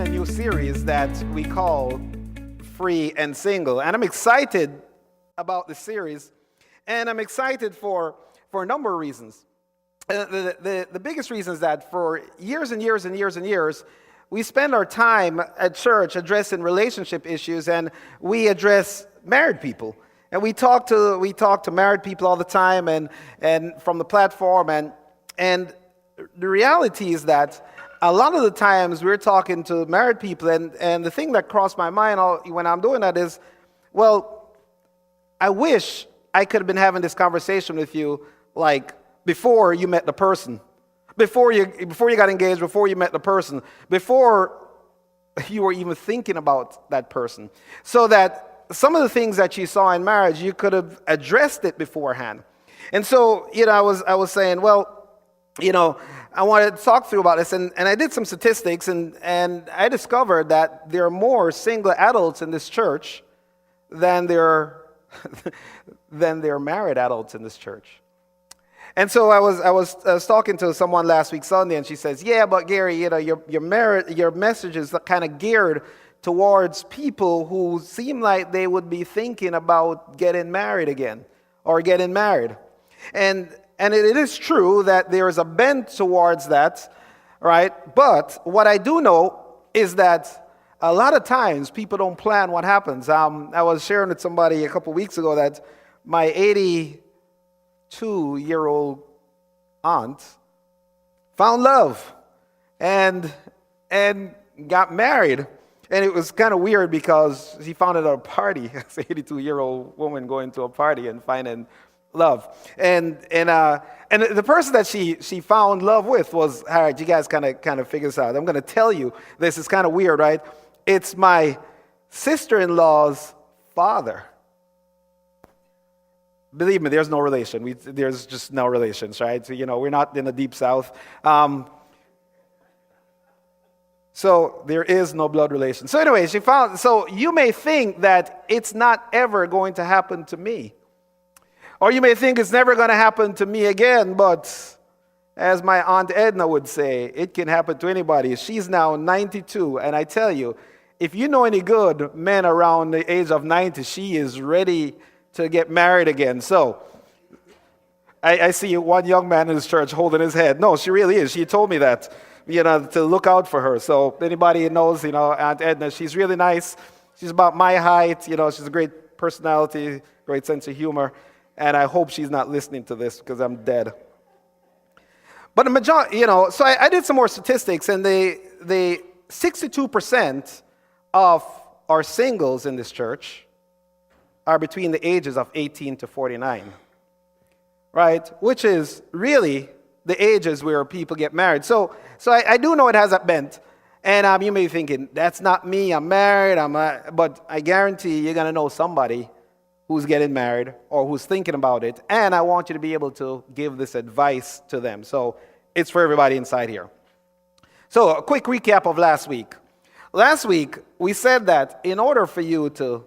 began a new series that we call Free and Single. And I'm excited about this series. And I'm excited for a number of reasons. The biggest reason is that for years and years and years and years, we spend our time at church addressing relationship issues, and we address married people. And we talk to married people all the time and from the platform. And the reality is that a lot of the times we're talking to married people, and the thing that crossed my mind when I'm doing that is, well, I wish I could have been having this conversation with you like before you met the person, before you got engaged, before you met the person, before you were even thinking about that person, so that some of the things that you saw in marriage, you could have addressed it beforehand. And so, I was saying, well, I wanted to talk through about this, and I did some statistics, and I discovered that there are more single adults in this church than there are married adults in this church. And so I was talking to someone last week Sunday, and she says, "Yeah, but Gary, your message is kind of geared towards people who seem like they would be thinking about getting married again or getting married." And it is true that there is a bent towards that, right? But what I do know is that a lot of times people don't plan what happens. I was sharing with somebody a couple weeks ago that my 82-year-old aunt found love and got married. And it was kind of weird because she found it at a party. It's an 82-year-old woman going to a party and finding love. And the person that she found love with was, all right, you guys kind of figure this out. I'm going to tell you, this is kind of weird, right? It's my sister-in-law's father. Believe me, there's no relation. There's just no relations, right? So, we're not in the deep south. So there is no blood relation. So anyway, so you may think that it's not ever going to happen to me. Or you may think it's never going to happen to me again, but as my Aunt Edna would say, it can happen to anybody. She's now 92, and I tell you, if you know any good men around the age of 90, she is ready to get married again. So I see one young man in this church holding his head. No, she really is. She told me that, to look out for her. So anybody who knows, Aunt Edna, she's really nice. She's about my height. She's a great personality, great sense of humor. And I hope she's not listening to this because I'm dead. But the majority, so I did some more statistics, and the 62% of our singles in this church are between the ages of 18 to 49, right? Which is really the ages where people get married. So I do know it has that bent. And you may be thinking, that's not me, I'm married, but I guarantee you're going to know somebody who's getting married or who's thinking about it, and I want you to be able to give this advice to them. So it's for everybody inside here. So a quick recap of last week. Last week, we said that in order for you to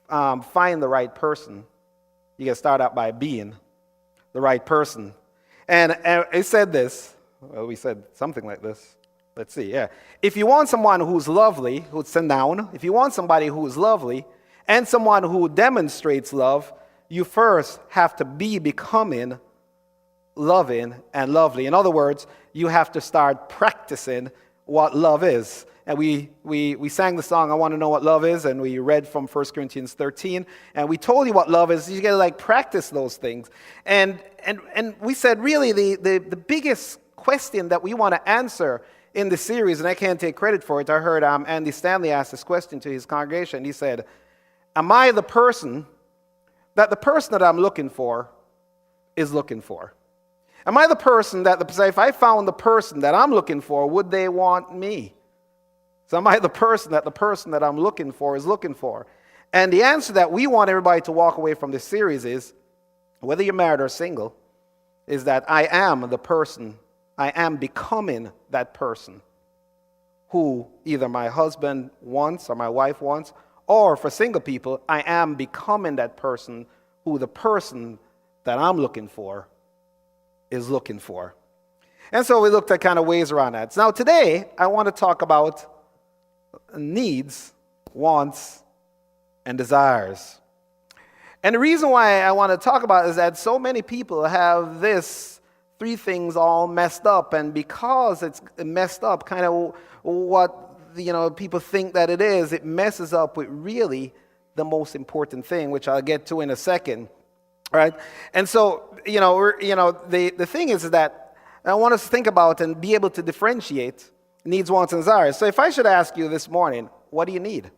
find the right person, you can start out by being the right person. And it said this, well, we said something like this. Let's see, yeah. If you want someone who's lovely, who's sit down, if you want somebody who is lovely, and someone who demonstrates love, you first have to be becoming loving and lovely. In other words, you have to start practicing what love is. And we sang the song, I Want to Know What Love Is, and we read from 1 Corinthians 13, and we told you what love is. You got to practice those things. And we said really the biggest question that we want to answer in the series, and I can't take credit for it. I heard Andy Stanley ask this question to his congregation. He said, am I the person that I'm looking for is looking for? Am I the person that, if I found the person that I'm looking for, would they want me? So am I the person that I'm looking for is looking for? And the answer that we want everybody to walk away from this series is, whether you're married or single, is that I am the person, I am becoming that person who either my husband wants or my wife wants, or for single people, I am becoming that person who the person that I'm looking for is looking for. And so we looked at kind of ways around that. Now today, I want to talk about needs, wants, and desires. And the reason why I want to talk about it is that so many people have this three things all messed up, and because it's messed up, kind of what people think that it is, it messes up with really the most important thing, which I'll get to in a second. All right? And so, the thing is that I want us to think about and be able to differentiate needs, wants, and desires. So if I should ask you this morning, what do you need?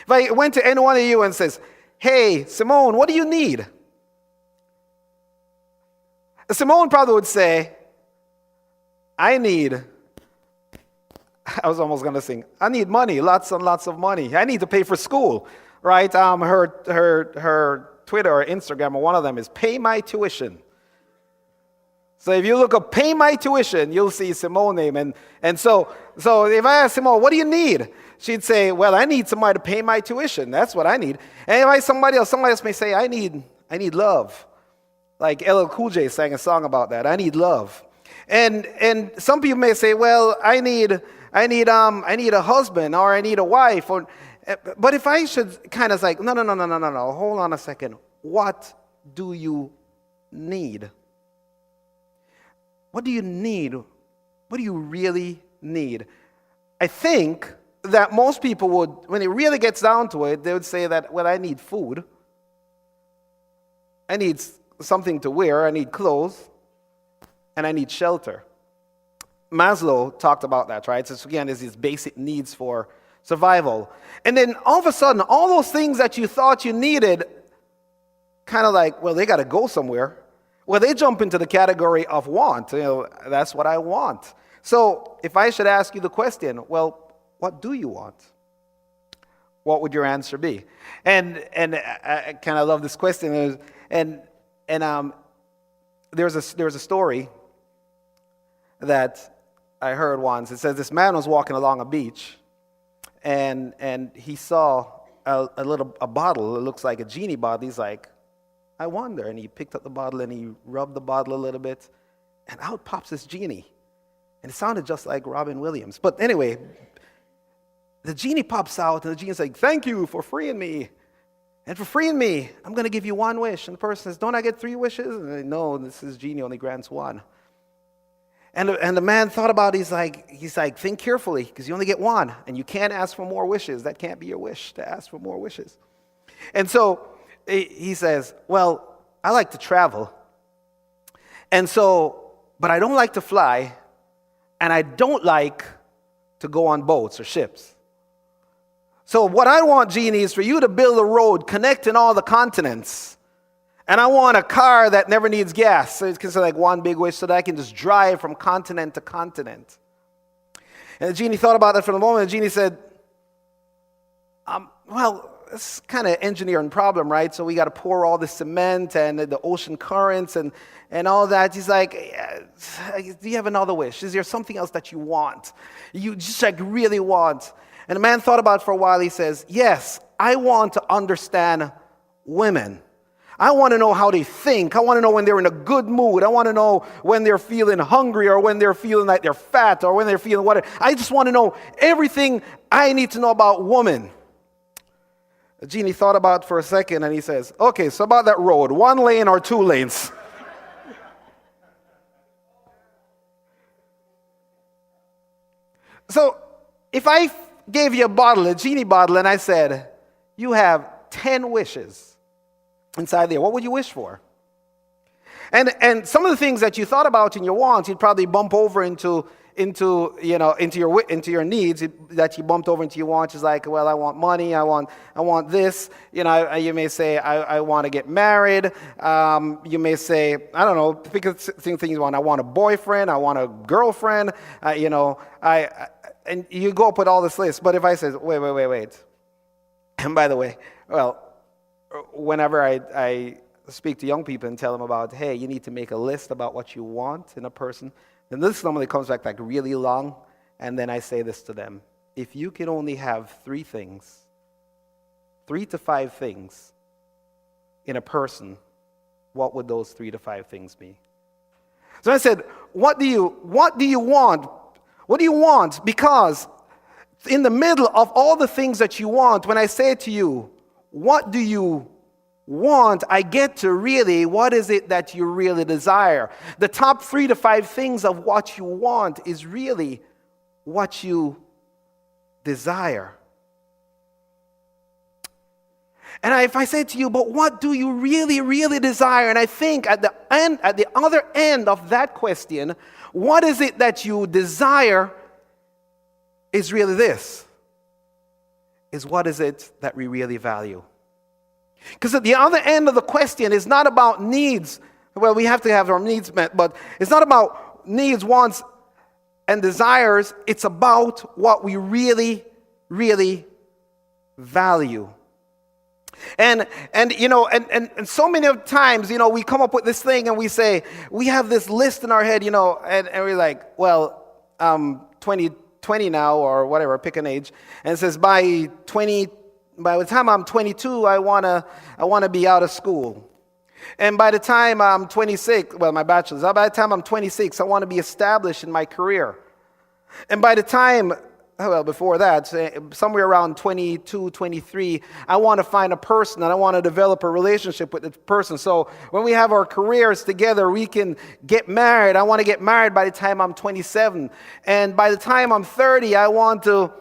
If I went to any one of you and says, hey, Simone, what do you need? Simone probably would say, I was almost going to sing, I need money, lots and lots of money. I need to pay for school, right? Her Twitter or Instagram, or one of them is pay my tuition. So if you look up pay my tuition, you'll see Simone's name. And so if I ask Simone, what do you need? She'd say, well, I need somebody to pay my tuition. That's what I need. And if I somebody else may say, I need love. Like LL Cool J sang a song about that. I need love. And some people may say, well, I need a husband, or I need a wife. But if I should kind of like, no, hold on a second. What do you need? What do you need? What do you really need? I think that most people would, when it really gets down to it, they would say that, well, I need food. I need something to wear. I need clothes. And I need shelter. Maslow talked about that, right? So again, there's these basic needs for survival. And then all of a sudden, all those things that you thought you needed, kind of like, well, they got to go somewhere. Well, they jump into the category of want. That's what I want. So if I should ask you the question, well, what do you want? What would your answer be? And I kind of love this question. And there's a story that I heard once. It says this man was walking along a beach, and he saw a bottle. It looks like a genie bottle. He's like, I wonder. And he picked up the bottle and he rubbed the bottle a little bit, and out pops this genie. And it sounded just like Robin Williams. But anyway, the genie pops out, and the genie's like, thank you for freeing me. And for freeing me, I'm going to give you one wish. And the person says, don't I get 3 wishes? And no, this is genie only grants 1. And the man thought about it. He's like, think carefully, because you only get 1, and you can't ask for more wishes. That can't be your wish, to ask for more wishes. And so he says, well, I like to travel. And so, but I don't like to fly, and I don't like to go on boats or ships. So what I want, Genie, is for you to build a road connecting all the continents. And I want a car that never needs gas. So it's considered like one big wish, so that I can just drive from continent to continent. And the genie thought about that for a moment. The genie said, well, it's kind of an engineering problem, right? So we got to pour all the cement and the ocean currents and all that. He's like, do you have another wish? Is there something else that you want? You just like really want? And the man thought about it for a while. He says, yes, I want to understand women. I want to know how they think. I want to know when they're in a good mood. I want to know when they're feeling hungry, or when they're feeling like they're fat, or when they're feeling whatever. I just want to know everything I need to know about women. The genie thought about it for a second, and he says, okay, so about that road, 1 lane or 2 lanes? So if I gave you a genie bottle, and I said, you have 10 wishes inside there, what would you wish for? And some of the things that you thought about in your wants, you'd probably bump over into your needs that you bumped over into your wants. Is like, well, I want money, I want this. You may say, I want to get married. You may say, I don't know, because things you want. I want a boyfriend, I want a girlfriend. And you go up with all this list. But if I say, wait, and by the way, well, whenever I speak to young people and tell them about, hey, you need to make a list about what you want in a person, then this normally comes back like really long, and then I say this to them. If you could only have 3 things, 3 to 5 things in a person, what would those 3 to 5 things be? So I said, what do you want? What do you want? Because In the middle of all the things that you want, when I say to you, what do you want? I get to really, what is it that you really desire? The top 3 to 5 things of what you want is really what you desire. And if I say to you, but what do you really, really desire? And I think at the other end of that question, what is it that you desire is really this, is what is it that we really value? Because at the other end of the question is not about needs. Well, we have to have our needs met, but it's not about needs, wants, and desires. It's about what we really, really value. And so many of times, we come up with this thing and we say, we have this list in our head, and we're like, well, 20 now or whatever, pick an age, and it says by the time I'm 22, I wanna be out of school. And by the time I'm 26, well, my bachelor's, by the time I'm 26, I want to be established in my career. And by the time, well, before that, somewhere around 22, 23, I want to find a person and I want to develop a relationship with the person. So when we have our careers together, we can get married. I want to get married by the time I'm 27. And by the time I'm 30, I want to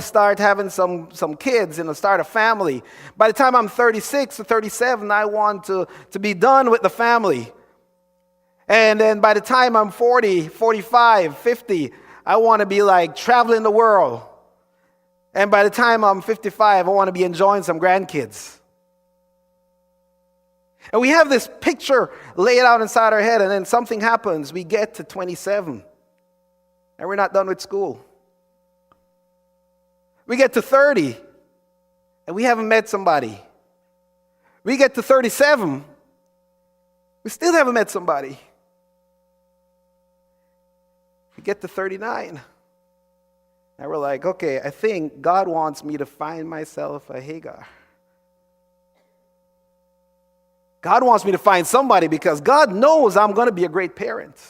start having some kids and start a family. By the time I'm 36 or 37, I want to be done with the family. And then by the time I'm 40, 45, 50, I want to be like traveling the world. And by the time I'm 55, I want to be enjoying some grandkids. And we have this picture laid out inside our head, and then something happens. We get to 27, and we're not done with school. We get to 30, and we haven't met somebody. We get to 37, we still haven't met somebody. We get to 39, and we're like, okay, I think God wants me to find myself a Hagar. God wants me to find somebody because God knows I'm going to be a great parent.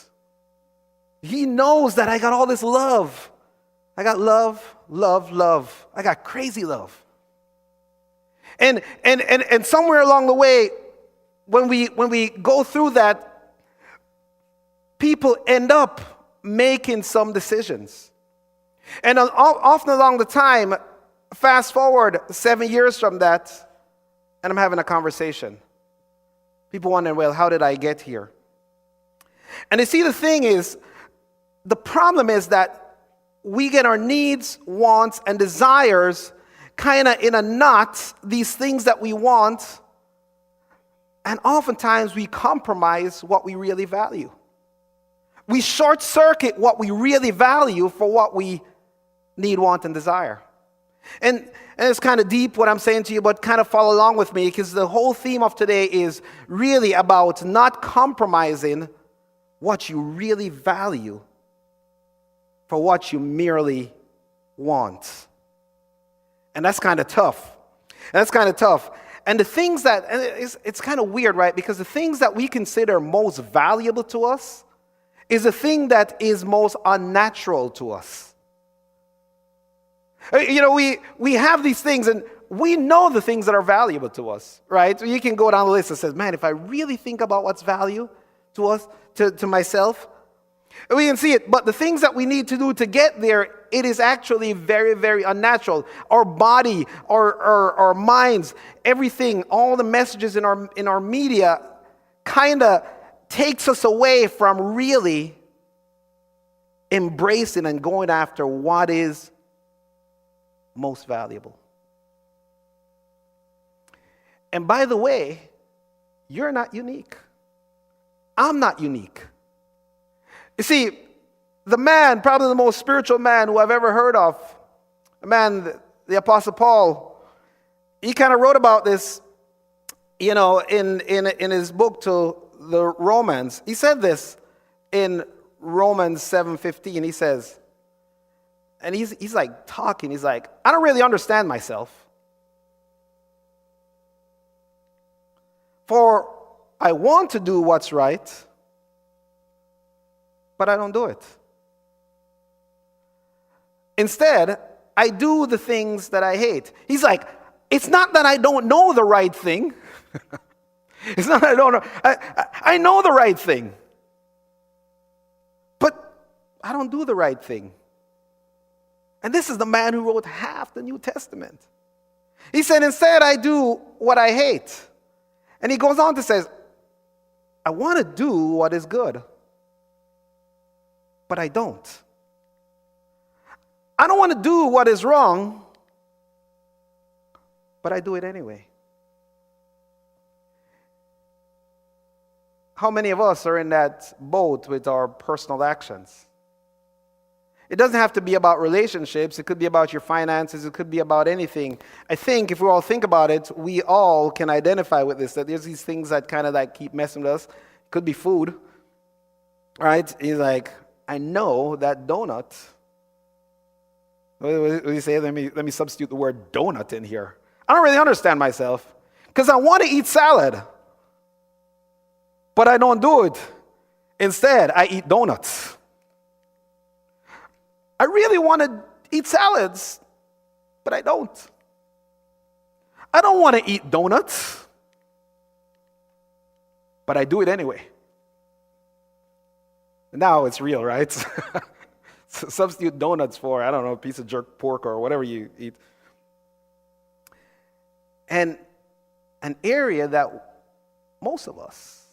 He knows that I got all this love. I got love, love, love. I got crazy love. And somewhere along the way, when we go through that, people end up making some decisions. And often along the time, fast forward 7 years from that, and I'm having a conversation. People wondering, well, how did I get here? And you see, the thing is, the problem is that we get our needs, wants, and desires kind of in a knot, these things that we want, and oftentimes we compromise what we really value. We short circuit what we really value for what we need, want, and desire. And it's kind of deep what I'm saying to you, but kind of follow along with me, because the whole theme of today is really about not compromising what you really value for what you merely want. And that's kind of tough. And the things that, and it's kind of weird, right? Because the things that we consider most valuable to us is the thing that is most unnatural to us. We have these things, and we know the things that are valuable to us, right? So you can go down the list and say, man, if I really think about what's value to us, to myself, we can see it. But the things that we need to do to get there, it is actually very, very unnatural. Our body, our minds, everything, all the messages in our media kind of takes us away from really embracing and going after what is most valuable. And by the way, you're not unique. I'm not unique. You see, the man, probably the most spiritual man who I've ever heard of, a man, the Apostle Paul, he kind of wrote about this, in his book to the Romans. He said this in Romans 7:15. He says, and he's like talking, he's like, I don't really understand myself. For I want to do what's right, but I don't do it. Instead, I do the things that I hate. He's like, it's not that I don't know the right thing. It's not that I don't know. I know the right thing. But I don't do the right thing. And this is the man who wrote half the New Testament. He said, instead, I do what I hate. And he goes on to say, I want to do what is good, but I don't. I don't want to do what is wrong, but I do it anyway. How many of us are in that boat with our personal actions? It doesn't have to be about relationships. It could be about your finances. It could be about anything. I think if we all think about it, we all can identify with this, that there's these things that kind of like keep messing with us. It could be food, right? He's like, I know that donut. What do you say? Let me substitute the word donut in here. I don't really understand myself because I want to eat salad, but I don't do it. Instead, I eat donuts. I really want to eat salads, but I don't. I don't want to eat donuts, but I do it anyway. Now it's real, right? Substitute donuts for, I don't know, a piece of jerk pork or whatever you eat. And an area that most of us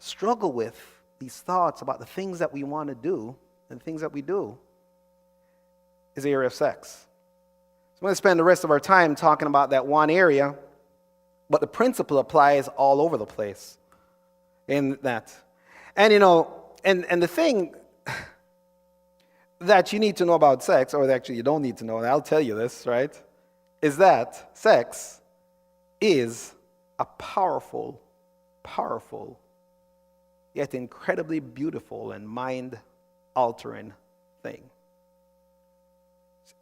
struggle with these thoughts about the things that we want to do and the things that we do is the area of sex. So I'm going to spend the rest of our time talking about that one area, but the principle applies all over the place in that. And and the thing that you need to know about sex, or actually you don't need to know, and I'll tell you this, right, is that sex is a powerful, powerful, yet incredibly beautiful and mind-altering thing.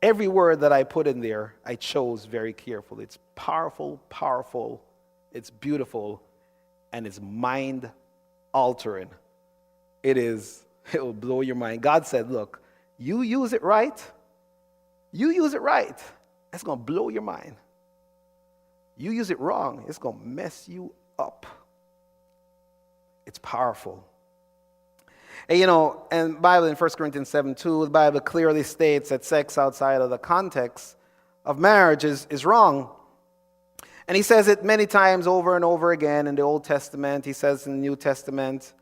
Every word that I put in there, I chose very carefully. It's powerful, powerful, it's beautiful, and it's mind-altering. It will blow your mind. God said, look, you use it right, it's going to blow your mind. You use it wrong, it's going to mess you up. It's powerful. And and the Bible in 1 Corinthians 7:2, the Bible clearly states that sex outside of the context of marriage is wrong. And he says it many times over and over again in the Old Testament. He says in the New Testament.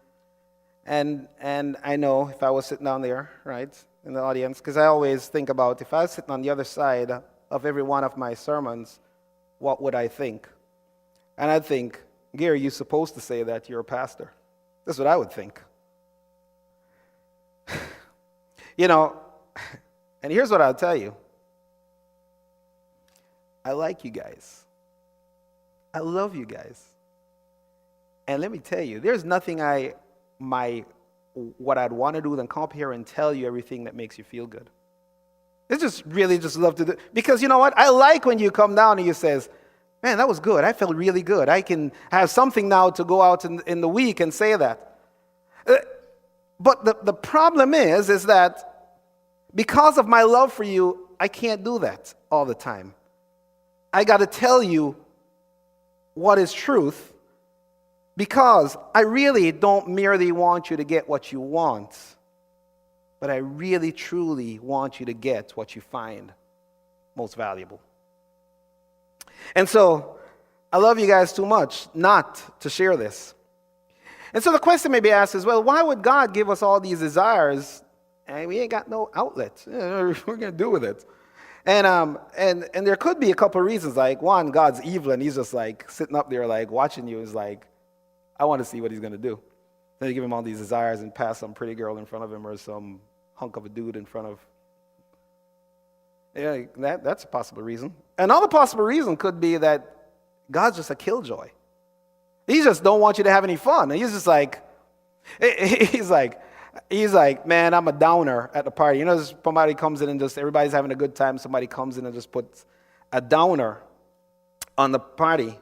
And I know if I was sitting down there, right, in the audience, because I always think about if I was sitting on the other side of every one of my sermons, what would I think? And I'd think, Gary, you're supposed to say that, you're a pastor. That's what I would think. And here's what I'll tell you. I like you guys. I love you guys. And let me tell you, there's nothing what I'd want to do than come up here and tell you everything that makes you feel good. It's just really just love to do, because you know what? I like when you come down and you says, man, that was good. I felt really good. I can have something now to go out in the week and say that. But the problem is that because of my love for you, I can't do that all the time. I got to tell you what is truth, because I really don't merely want you to get what you want, but I really, truly want you to get what you find most valuable. And so, I love you guys too much not to share this. And so the question may be asked is, well, why would God give us all these desires and we ain't got no outlet? We're going to do with it. And there could be a couple of reasons. Like, one, God's evil and he's just like sitting up there like watching you. He's like, I want to see what he's going to do. Then you give him all these desires and pass some pretty girl in front of him or some hunk of a dude in front of. Yeah, that's a possible reason. Another possible reason could be that God's just a killjoy. He just don't want you to have any fun. And he's just like, he's like, man, I'm a downer at the party. Somebody comes in and just, everybody's having a good time. Somebody comes in and just puts a downer on the party.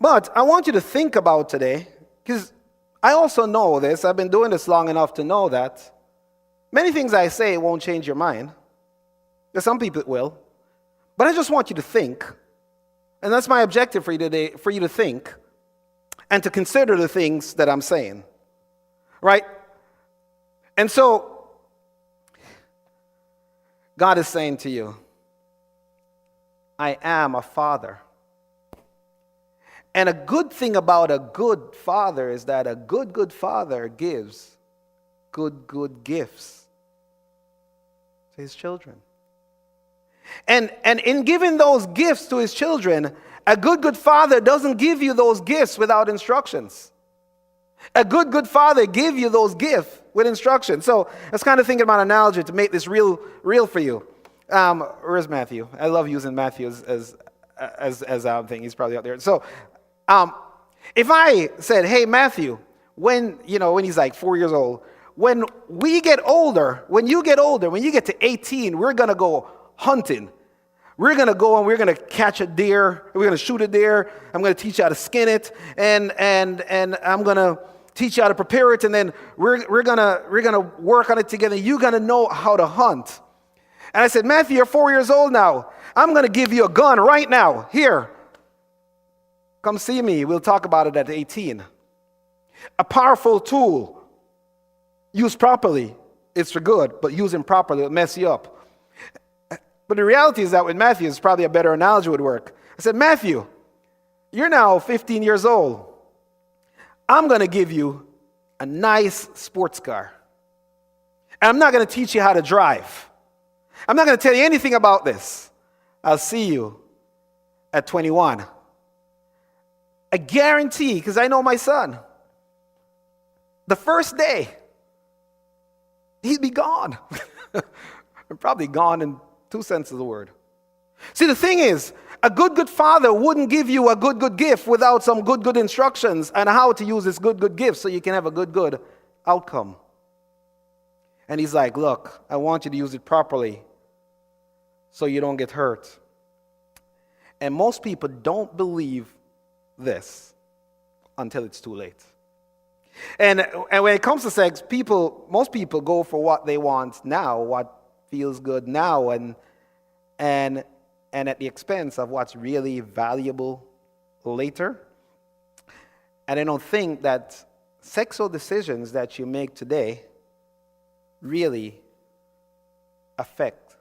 But I want you to think about today, because I also know this. I've been doing this long enough to know that Many things I say won't change your mind. There's some people it will. But I just want you to think. And that's my objective for you today, for you to think and to consider the things that I'm saying. Right? And so, God is saying to you, I am a father. And a good thing about a good father is that a good father gives good gifts to his children. And in giving those gifts to his children, a good father doesn't give you those gifts without instructions. A good father gives you those gifts with instructions. So I was kind of thinking about an analogy to make this real for you. Where's Matthew? I love using Matthew as thing. He's probably out there. So if I said, hey, Matthew, when he's like 4 years old, when you get to 18, we're going to go hunting. We're going to go and we're going to catch a deer. We're going to shoot a deer. I'm going to teach you how to skin it. And I'm going to teach you how to prepare it. And then we're going to work on it together. You're going to know how to hunt. And I said, Matthew, you're 4 years old now. I'm going to give you a gun right now. Here. Come see me. We'll talk about it at 18. A powerful tool. Used properly, it's for good. But use it properly, it'll mess you up. But the reality is that with Matthew, it's probably a better analogy would work. I said, Matthew, you're now 15 years old. I'm going to give you a nice sports car. And I'm not going to teach you how to drive. I'm not going to tell you anything about this. I'll see you at 21. I guarantee, because I know my son, the first day, he'd be gone. Probably gone in two senses of the word. See, the thing is, a good father wouldn't give you a good gift without some good instructions on how to use this good gift so you can have a good outcome. And he's like, look, I want you to use it properly so you don't get hurt. And most people don't believe this until it's too late. And when it comes to sex, most people go for what they want now, what feels good now, and at the expense of what's really valuable later. And I don't think that sexual decisions that you make today really affect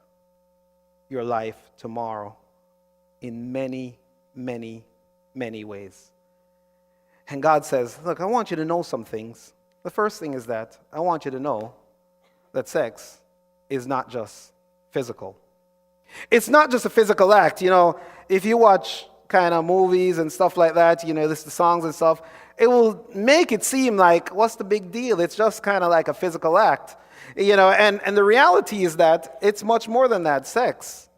your life tomorrow in many, many, many ways. And God says, look, I want you to know some things. The first thing is that I want you to know that sex is not just physical. It's not just a physical act. If you watch kind of movies and stuff like that, listen to songs and stuff, it will make it seem like, what's the big deal? It's just kind of like a physical act. And the reality is that it's much more than that. Sex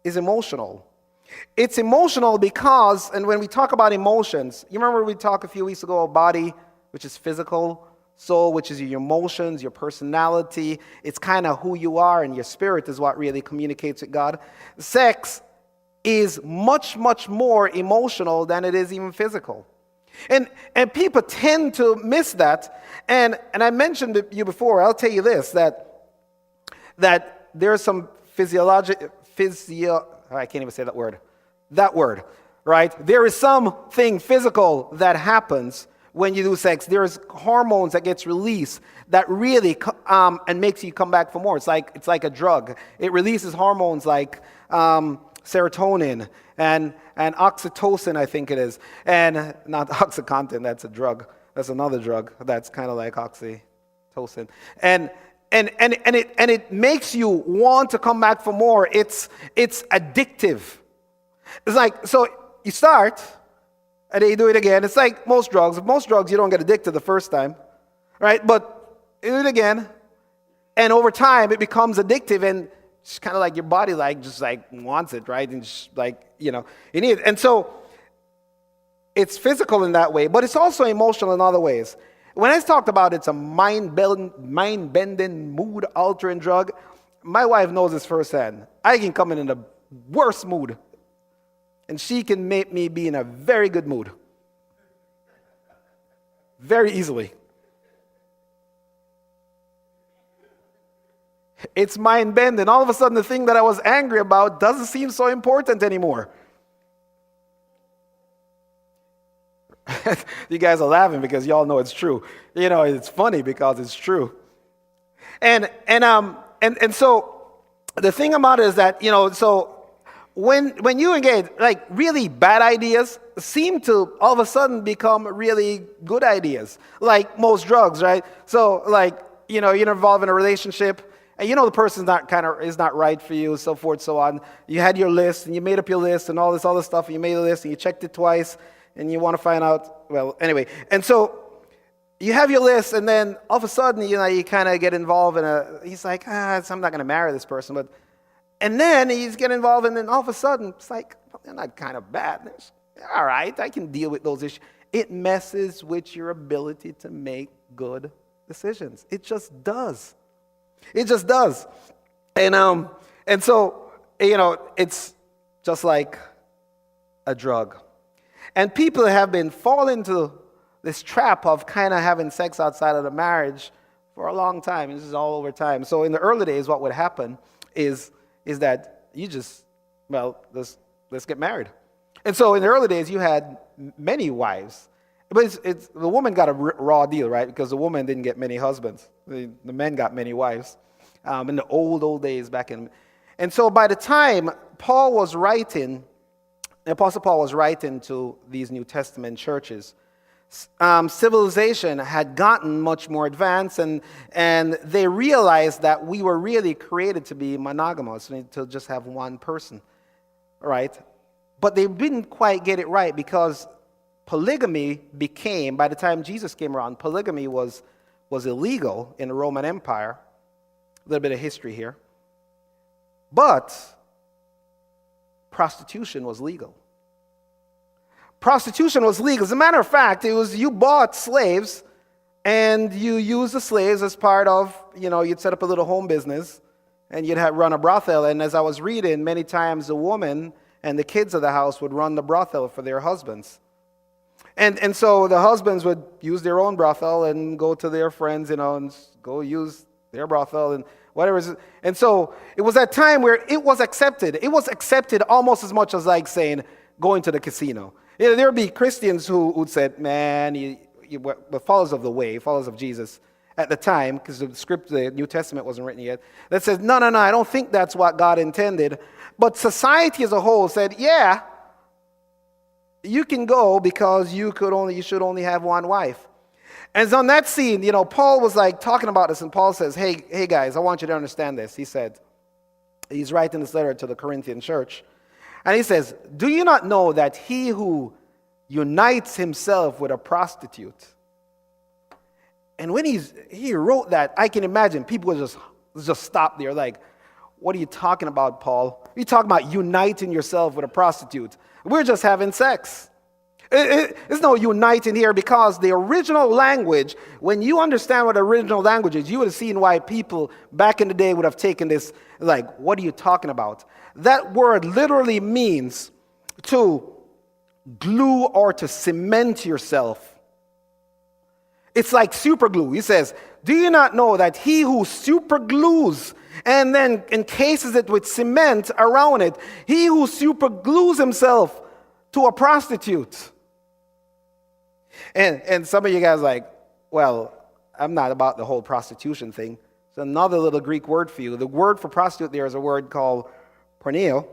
is emotional. It's emotional because, and when we talk about emotions, you remember we talked a few weeks ago about body, which is physical, soul, which is your emotions, your personality. It's kind of who you are, and your spirit is what really communicates with God. Sex is much, much more emotional than it is even physical. And people tend to miss that. And I mentioned to you before, I'll tell you this, that there's some I can't even say that word. That word, right? There is something physical that happens when you do sex. There's hormones that gets released that really and makes you come back for more. It's like a drug. It releases hormones like serotonin and oxytocin, I think it is, and not OxyContin. That's a drug. That's another drug. That's kind of like oxytocin, and it makes you want to come back for more. It's addictive. It's like, so you start, and then you do it again. It's like most drugs. Most drugs, you don't get addicted the first time, right? But you do it again, and over time, it becomes addictive, and it's kind of like your body just wants it, right? And just you need it. And so it's physical in that way, but it's also emotional in other ways. When I talked about it's a mind-bending, mood-altering drug, my wife knows this firsthand. I can come in the worst mood, and she can make me be in a very good mood. Very easily. It's mind-bending. All of a sudden, the thing that I was angry about doesn't seem so important anymore. You guys are laughing because y'all know it's true. You know, it's funny because it's true. And so the thing about it is that, you know, so when you engage, like really bad ideas seem to all of a sudden become really good ideas, like most drugs, right? So like, you know, you're involved in a relationship and you know the person's is not right for you, so forth, so on. You had your list and you made up your list and all this other stuff, and you made a list and you checked it twice and you want to find out, well, anyway. And so you have your list, and then all of a sudden, you know, you kind of get involved in he's like, I'm not going to marry this person, and then he's getting involved, and then all of a sudden, it's like, well, they're not kind of bad. All right, I can deal with those issues. It messes with your ability to make good decisions. It just does. It just does. And so, you know, it's just like a drug. And people have been falling into this trap of kind of having sex outside of the marriage for a long time. This is all over time. So in the early days, what would happen is that you just, well, let's get married. And so in the early days, you had many wives. But the woman got a raw deal, right? Because the woman didn't get many husbands. The men got many wives in the old days back in. And so by the time Paul was writing, the Apostle Paul was writing to these New Testament churches, civilization had gotten much more advanced, and they realized that we were really created to be monogamous, to just have one person, right? But they didn't quite get it right, because polygamy became, by the time Jesus came around, polygamy was illegal in the Roman Empire. A little bit of history here. But prostitution was legal. Prostitution was legal. As a matter of fact, it was you bought slaves and you used the slaves as part of, you know, you'd set up a little home business and you'd run a brothel. And as I was reading, many times the woman and the kids of the house would run the brothel for their husbands. And so the husbands would use their own brothel and go to their friends, you know, and go use their brothel and whatever. And so it was that time where it was accepted. It was accepted almost as much as like saying going to the casino. You know, there would be Christians who would say, man, the followers of the way, followers of Jesus at the time, because the New Testament wasn't written yet, that says, no, I don't think that's what God intended. But society as a whole said, yeah, you can go because you should only have one wife. And so on that scene, you know, Paul was like talking about this, and Paul says, hey guys, I want you to understand this. He said, he's writing this letter to the Corinthian church. And he says, do you not know that he who unites himself with a prostitute? And when he wrote that, I can imagine people would just stop there like, what are you talking about, Paul? You're talking about uniting yourself with a prostitute. We're just having sex. There's no uniting here, because the original language, when you understand what the original language is, you would have seen why people back in the day would have taken this like, what are you talking about? That word literally means to glue or to cement yourself. It's like super glue. He says, do you not know that he who super glues and then encases it with cement around it, he who super glues himself to a prostitute? And some of you guys are like, well, I'm not about the whole prostitution thing. So another little Greek word for you. The word for prostitute there is a word called porneo,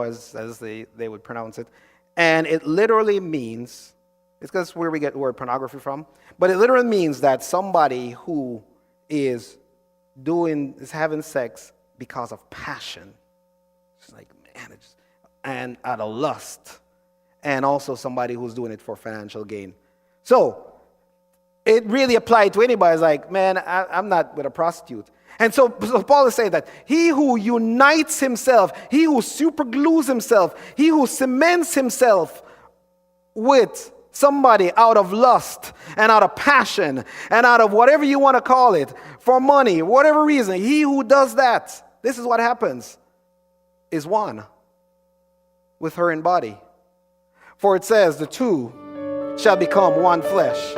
as they would pronounce it. And it literally means, it's because that's where we get the word pornography from, but it literally means that somebody who is having sex because of passion. It's like, man, and out of lust. And also somebody who's doing it for financial gain. So it really applied to anybody. It's like, man, I'm not with a prostitute. And so Paul is saying that he who unites himself, he who superglues himself, he who cements himself with somebody out of lust and out of passion and out of whatever you want to call it, for money, whatever reason, he who does that, this is what happens, is one with her in body. For it says, the two shall become one flesh.